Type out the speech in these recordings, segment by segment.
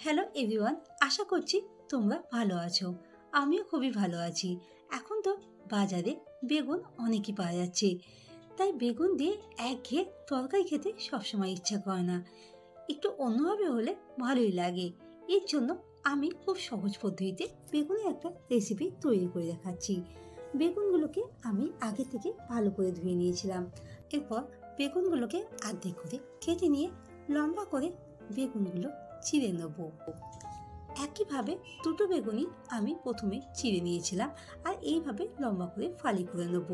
Hello everyone, আশা করছি তোমরা ভালো আছো। আমিও খুবই ভালো আছি। এখন তো বাজারে বেগুন অনেকই পাওয়া যাচ্ছে, তাই বেগুন দিয়ে একঘেয়ে তরকারি খেতে সবসময় ইচ্ছা করে না। একটু অন্যভাবে হলে ভালোই লাগে। এর জন্য আমি খুব সহজ পদ্ধতিতে বেগুনের একটা রেসিপি তৈরি করে দেখাচ্ছি। বেগুনগুলোকে আমি আগে থেকে ভালো করে ধুয়ে নিয়েছিলাম। এরপর বেগুনগুলোকে আর্ধেক করে কেটে নিয়ে লম্বা করে বেগুনগুলো চিড়ে নেব। একইভাবে দুটো বেগুনই আমি প্রথমে চিড়ে নিয়েছিলাম, আর এইভাবে লম্বা করে ফালি করে নেব।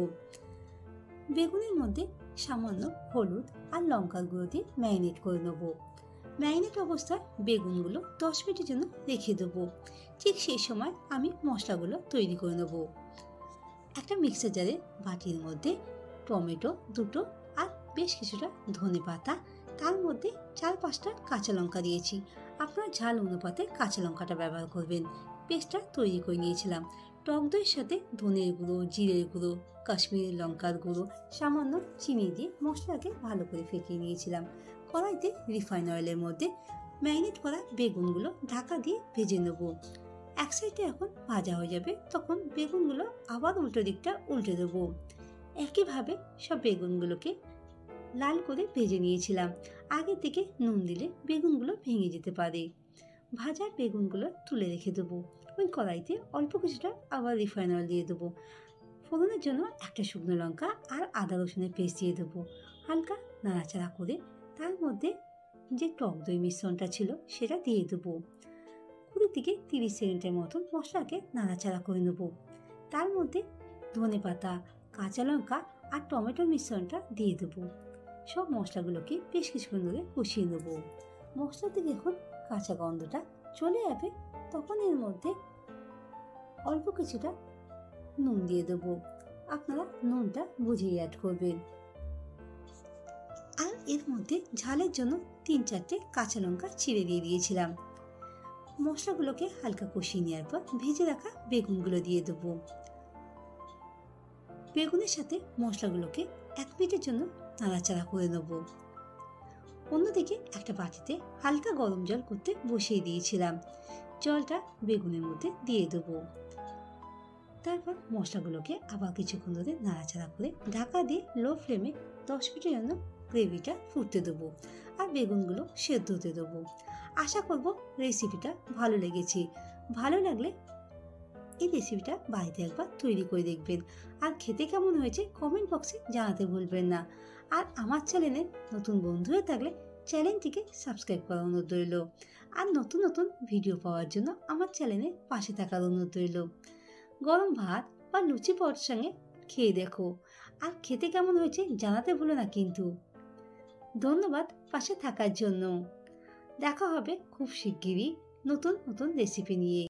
বেগুনের মধ্যে সামান্য হলুদ আর লঙ্কার গুঁড়ো দিয়ে ম্যারিনেট করে নেব। ম্যারিনেট অবস্থায় বেগুনগুলো 10 মিনিটের জন্য রেখে দেবো। ঠিক সেই সময় আমি মশলাগুলো তৈরি করে নেব। একটা মিক্সার জারে বাটির মধ্যে টমেটো দুটো আর বেশ কিছুটা ধনেপাতা, তার মধ্যে 4-5টা কাঁচা লঙ্কা দিয়েছি। আপনার ঝাল অনুপাতে কাঁচা লঙ্কাটা ব্যবহার করবেন। পেস্টটা তৈরি করে নিয়েছিলাম। টক দইয়ের সাথে ধনের গুঁড়ো, জিরের গুঁড়ো, কাশ্মীরি লঙ্কার গুঁড়ো, সামান্য চিনি দিয়ে মশলাকে ভালো করে ফেটিয়ে নিয়েছিলাম। কড়াইতে রিফাইন অয়েলের মধ্যে ম্যারিনেট করা বেগুনগুলো ঢাকা দিয়ে ভেজে নেব। এক সাইডে এখন ভাজা হয়ে যাবে, তখন বেগুনগুলো আবার উল্টো দিকটা উল্টে দেবো। একইভাবে সব বেগুনগুলোকে লাল করে ভেজে নিয়েছিলাম। আগে থেকে নুন দিলে বেগুনগুলো ভেঙে যেতে পারে। ভাজা বেগুনগুলো তুলে রেখে দেবো। ওই কড়াইতে অল্প কিছুটা আবার রিফাইন অয়েল দিয়ে দেবো। ফোড়নের জন্য একটা শুকনো লঙ্কা আর আদা রসুনের পেস্ট দিয়ে দেবো। হালকা নাড়াচাড়া করে তার মধ্যে যে টক দই মিশ্রণটা ছিল সেটা দিয়ে দেবো। 20 থেকে 30 সেকেন্ডের মতন মশলাকে নাড়াচাড়া করে নেব। তার মধ্যে ধনেপাতা, কাঁচা লঙ্কা আর টমেটোর মিশ্রণটা দিয়ে দেবো। সব মশলাগুলোকে বেশ কিছুক্ষণ ধরে কষিয়ে নেব। মশলা থেকে যখন কাঁচা গন্ধটা চলে যাবে, তখন এর মধ্যে অল্প কিছুটা নুন দিয়ে দেবো। আপনারা নুনটা বুঝেই অ্যাড করবেন। আর এর মধ্যে ঝালের জন্য 3-4টে কাঁচা লঙ্কা চিড়ে দিয়ে দিয়েছিলাম। মশলাগুলোকে হালকা কষিয়ে নেওয়ার পর ভেজে রাখা বেগুনগুলো দিয়ে দেবো। বেগুনের সাথে মশলাগুলোকে 1 মিনিটের জন্য নাড়াচাড়া করে নেব। অন্যদিকে একটা বাটিতে হালকা গরম জল করতে বসিয়ে দিয়েছিলাম। জলটা বেগুনের মধ্যে দিয়ে দেবো। তারপর মশলাগুলোকে আবার কিছুক্ষণ ধরে নাড়াচাড়া করে ঢাকা দিয়ে লো ফ্লেমে 10 মিনিটের জন্য গ্রেভিটা ফুটতে দেবো আর বেগুনগুলো সেদ্ধ হতে দেবো। আশা করব রেসিপিটা ভালো লেগেছে। ভালো লাগলে এই রেসিপিটা বাড়িতে একবার তৈরি করে দেখবেন, আর খেতে কেমন হয়েছে কমেন্ট বক্সে জানাতে ভুলবেন না। আর আমার চ্যানেলে নতুন বন্ধু হয়ে থাকলে চ্যানেলটিকে সাবস্ক্রাইব করার অনুরোধ রইল। আর নতুন নতুন ভিডিও পাওয়ার জন্য আমার চ্যানেলে পাশে থাকার অনুরোধ রইল। গরম ভাত বা লুচি পরোটার সঙ্গে খেয়ে দেখো, আর খেতে কেমন হয়েছে জানাতে ভুলো না কিন্তু। ধন্যবাদ পাশে থাকার জন্য। দেখা হবে খুব শিগগিরই নতুন নতুন রেসিপি নিয়ে।